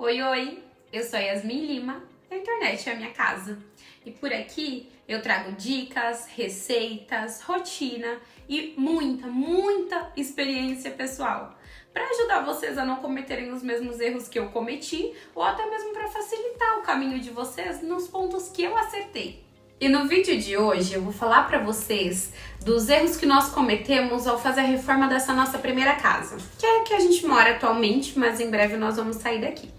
Oi, oi! Eu sou a Yasmin Lima, a internet é a minha casa. E por aqui eu trago dicas, receitas, rotina e muita experiência pessoal para ajudar vocês a não cometerem os mesmos erros que eu cometi ou até mesmo para facilitar o caminho de vocês nos pontos que eu acertei. E no vídeo de hoje eu vou falar para vocês dos erros que nós cometemos ao fazer a reforma dessa nossa primeira casa, que é a que a gente mora atualmente, mas em breve nós vamos sair daqui.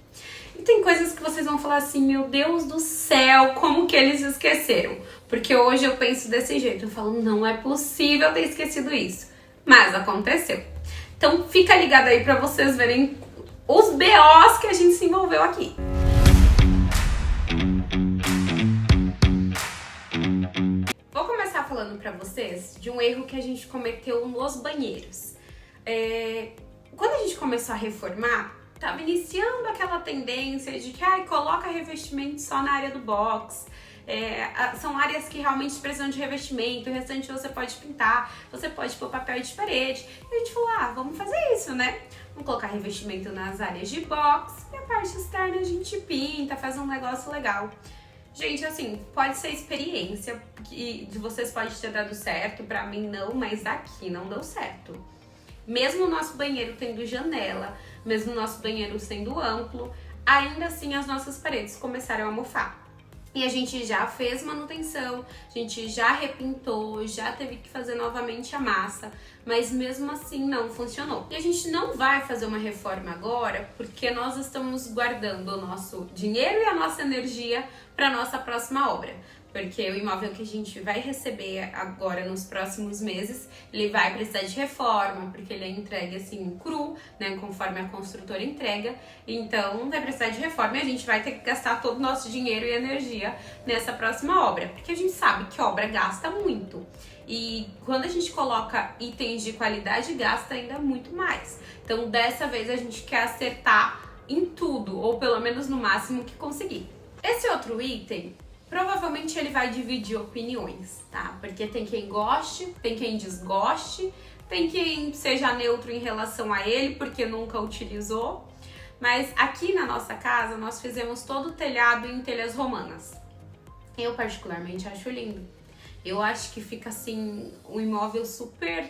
E tem coisas que vocês vão falar assim, meu Deus do céu, como que eles esqueceram? Porque hoje eu penso desse jeito, eu falo, não é possível ter esquecido isso. Mas aconteceu. Então fica ligado aí para vocês verem os BOs que a gente se envolveu aqui. Vou começar falando para vocês de um erro que a gente cometeu nos banheiros. Quando a gente começou a reformar, tava iniciando aquela tendência de que coloca revestimento só na área do box. São áreas que realmente precisam de revestimento, o restante você pode pintar, você pode pôr papel de parede. E a gente falou, vamos fazer isso, né? Vamos colocar revestimento nas áreas de box e a parte externa a gente pinta, faz um negócio legal. Gente, assim, pode ser experiência, que de vocês pode ter dado certo, pra mim não, mas aqui não deu certo. Mesmo o nosso banheiro tendo janela, mesmo o nosso banheiro sendo amplo, ainda assim as nossas paredes começaram a mofar. E a gente já fez manutenção, a gente já repintou, já teve que fazer novamente a massa, mas mesmo assim não funcionou. E a gente não vai fazer uma reforma agora porque nós estamos guardando o nosso dinheiro e a nossa energia para a nossa próxima obra. Porque o imóvel que a gente vai receber agora nos próximos meses, ele vai precisar de reforma, porque ele é entregue assim cru, né, conforme a construtora entrega. Então vai precisar de reforma e a gente vai ter que gastar todo o nosso dinheiro e energia nessa próxima obra, porque a gente sabe que obra gasta muito. E quando a gente coloca itens de qualidade, gasta ainda muito mais. Então dessa vez a gente quer acertar em tudo, ou pelo menos no máximo que conseguir. Esse outro item, provavelmente ele vai dividir opiniões, tá? Porque tem quem goste, tem quem desgoste, tem quem seja neutro em relação a ele porque nunca utilizou. Mas aqui na nossa casa nós fizemos todo o telhado em telhas romanas. Eu particularmente acho lindo. Eu acho que fica assim um imóvel super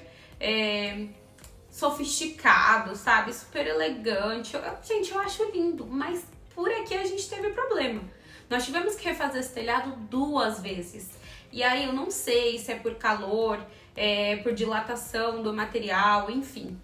sofisticado, sabe? Super elegante. Gente, eu acho lindo, mas por aqui a gente teve problema. Nós tivemos que refazer esse telhado 2 vezes. E aí eu não sei se é por calor, por dilatação do material, enfim.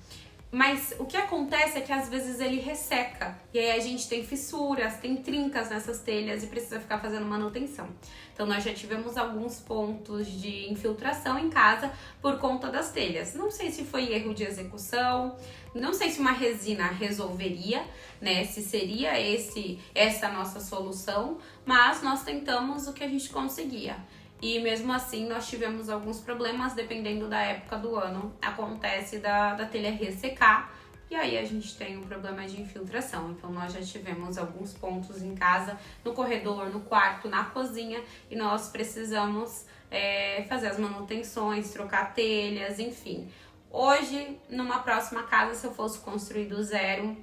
Mas o que acontece é que às vezes ele resseca. E aí a gente tem fissuras, tem trincas nessas telhas e precisa ficar fazendo manutenção. Então nós já tivemos alguns pontos de infiltração em casa por conta das telhas. Não sei se foi erro de execução, não sei se uma resina resolveria, né? Se seria essa nossa solução, mas nós tentamos o que a gente conseguia. E mesmo assim nós tivemos alguns problemas, dependendo da época do ano. Acontece da telha ressecar e aí a gente tem um problema de infiltração. Então nós já tivemos alguns pontos em casa, no corredor, no quarto, na cozinha, e nós precisamos fazer as manutenções, trocar telhas, enfim. Hoje, numa próxima casa, se eu fosse construir do zero,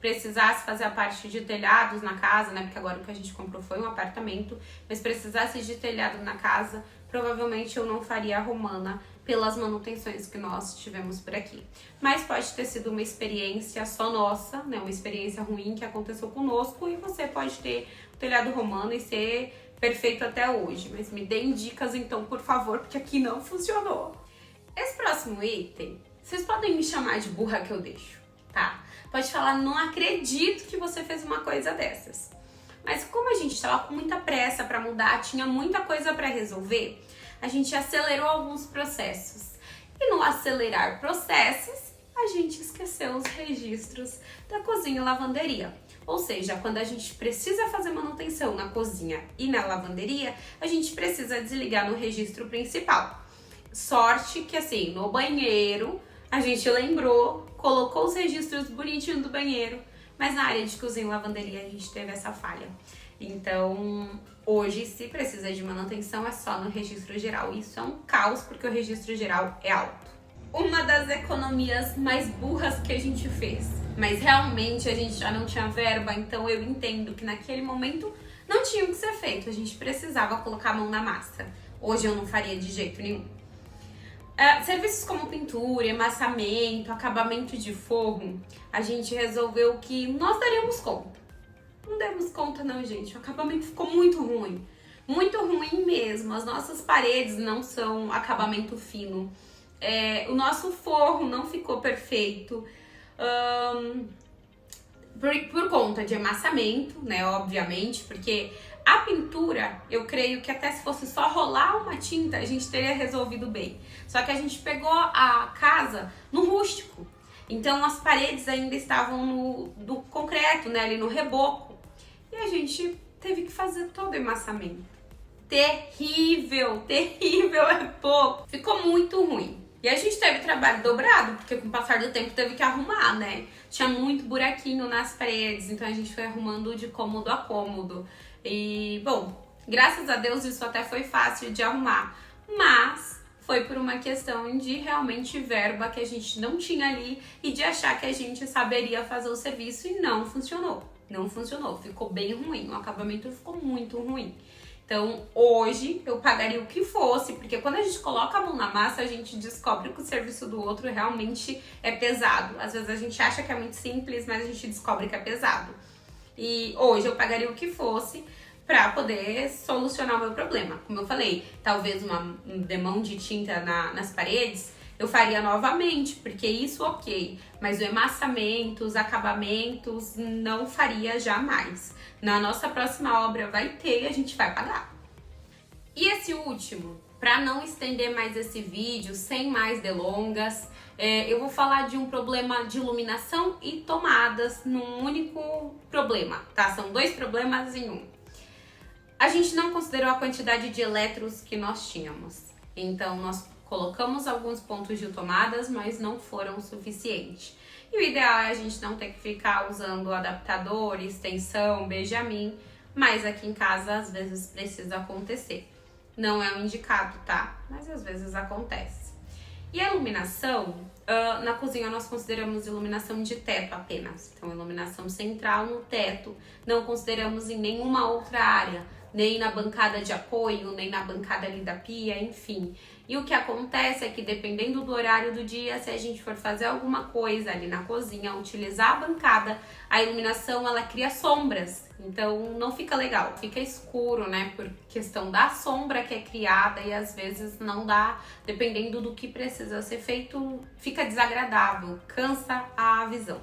precisasse fazer a parte de telhados na casa, né, porque agora o que a gente comprou foi um apartamento, mas precisasse de telhado na casa, provavelmente eu não faria a romana pelas manutenções que nós tivemos por aqui. Mas pode ter sido uma experiência só nossa, né, uma experiência ruim que aconteceu conosco, e você pode ter o telhado romano e ser perfeito até hoje. Mas me deem dicas então, por favor, porque aqui não funcionou. Esse próximo item, vocês podem me chamar de burra que eu deixo, tá? Pode falar, não acredito que você fez uma coisa dessas. Mas como a gente estava com muita pressa para mudar, tinha muita coisa para resolver, a gente acelerou alguns processos. E no acelerar processos, a gente esqueceu os registros da cozinha e lavanderia. Ou seja, quando a gente precisa fazer manutenção na cozinha e na lavanderia, a gente precisa desligar no registro principal. Sorte que assim, no banheiro, a gente lembrou, colocou os registros bonitinhos do banheiro, mas na área de cozinha e lavanderia a gente teve essa falha. Então, hoje, se precisa de manutenção, é só no registro geral. Isso é um caos, porque o registro geral é alto. Uma das economias mais burras que a gente fez mas realmente a gente já não tinha verba, então eu entendo que naquele momento não tinha o que ser feito, a gente precisava colocar a mão na massa. Hoje eu não faria de jeito nenhum. Serviços como pintura, emassamento, acabamento de forro, a gente resolveu que nós daríamos conta. Não demos conta não, gente, o acabamento ficou muito ruim. Muito ruim mesmo, as nossas paredes não são acabamento fino. O nosso forro não ficou perfeito. Por conta de emassamento, né, obviamente, porque a pintura, eu creio que até se fosse só rolar uma tinta, a gente teria resolvido bem. Só que a gente pegou a casa no rústico, então as paredes ainda estavam no concreto, né, ali no reboco. E a gente teve que fazer todo o emassamento. Terrível, terrível é pouco. Ficou muito ruim. E a gente teve trabalho dobrado, porque com o passar do tempo teve que arrumar, né? Tinha muito buraquinho nas paredes, então a gente foi arrumando de cômodo a cômodo. E, bom, graças a Deus isso até foi fácil de arrumar. Mas foi por uma questão de realmente verba que a gente não tinha ali e de achar que a gente saberia fazer o serviço e não funcionou. Não funcionou, ficou bem ruim, o acabamento ficou muito ruim. Então, hoje, eu pagaria o que fosse, porque quando a gente coloca a mão na massa, a gente descobre que o serviço do outro realmente é pesado. Às vezes a gente acha que é muito simples, mas a gente descobre que é pesado. E hoje eu pagaria o que fosse pra poder solucionar o meu problema. Como eu falei, talvez um demão de tinta nas paredes, eu faria novamente, porque isso ok, mas o emassamento, os acabamentos, não faria jamais. Na nossa próxima obra vai ter e a gente vai pagar. E esse último, para não estender mais esse vídeo, sem mais delongas, eu vou falar de um problema de iluminação e tomadas num único problema, tá? São dois problemas em um. A gente não considerou a quantidade de elétrons que nós tínhamos, então nós colocamos alguns pontos de tomadas, mas não foram suficientes. E o ideal é a gente não ter que ficar usando adaptador, extensão, benjamin, mas aqui em casa às vezes precisa acontecer. Não é o indicado, tá? Mas às vezes acontece. E a iluminação, na cozinha nós consideramos iluminação de teto apenas. Então, iluminação central no teto, não consideramos em nenhuma outra área, nem na bancada de apoio, nem na bancada ali da pia, enfim. E o que acontece é que dependendo do horário do dia, se a gente for fazer alguma coisa ali na cozinha, utilizar a bancada, a iluminação ela cria sombras, então não fica legal, fica escuro, né, por questão da sombra que é criada e às vezes não dá, dependendo do que precisa ser feito, fica desagradável, cansa a visão.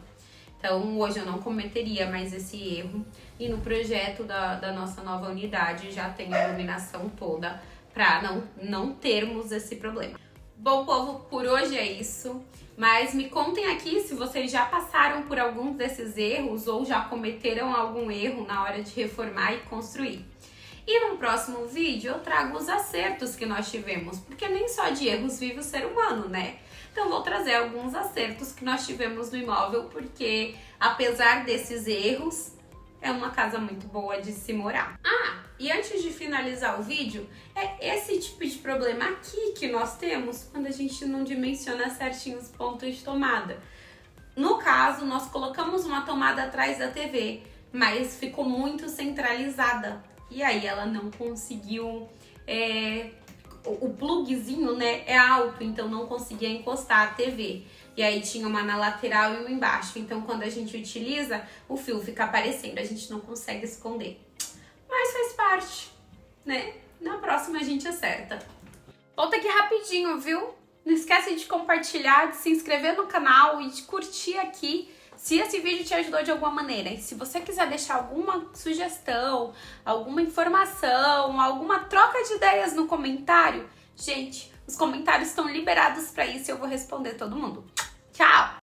Então hoje eu não cometeria mais esse erro e no projeto da nossa nova unidade já tem a iluminação toda para não termos esse problema. Bom, povo, por hoje é isso, mas me contem aqui se vocês já passaram por alguns desses erros ou já cometeram algum erro na hora de reformar e construir. E no próximo vídeo eu trago os acertos que nós tivemos, porque nem só de erros vive o ser humano, né? Então vou trazer alguns acertos que nós tivemos no imóvel, porque apesar desses erros, é uma casa muito boa de se morar. E antes de finalizar o vídeo, é esse tipo de problema aqui que nós temos quando a gente não dimensiona certinho os pontos de tomada. No caso, nós colocamos uma tomada atrás da TV, mas ficou muito centralizada. E aí ela não conseguiu... O plugzinho, né, é alto, então não conseguia encostar a TV. E aí tinha uma na lateral e uma embaixo. Então quando a gente utiliza, o fio fica aparecendo, a gente não consegue esconder. Mas faz parte, né? Na próxima a gente acerta. Volta aqui rapidinho, viu? Não esquece de compartilhar, de se inscrever no canal e de curtir aqui se esse vídeo te ajudou de alguma maneira. E se você quiser deixar alguma sugestão, alguma informação, alguma troca de ideias no comentário, gente, os comentários estão liberados para isso e eu vou responder todo mundo. Tchau!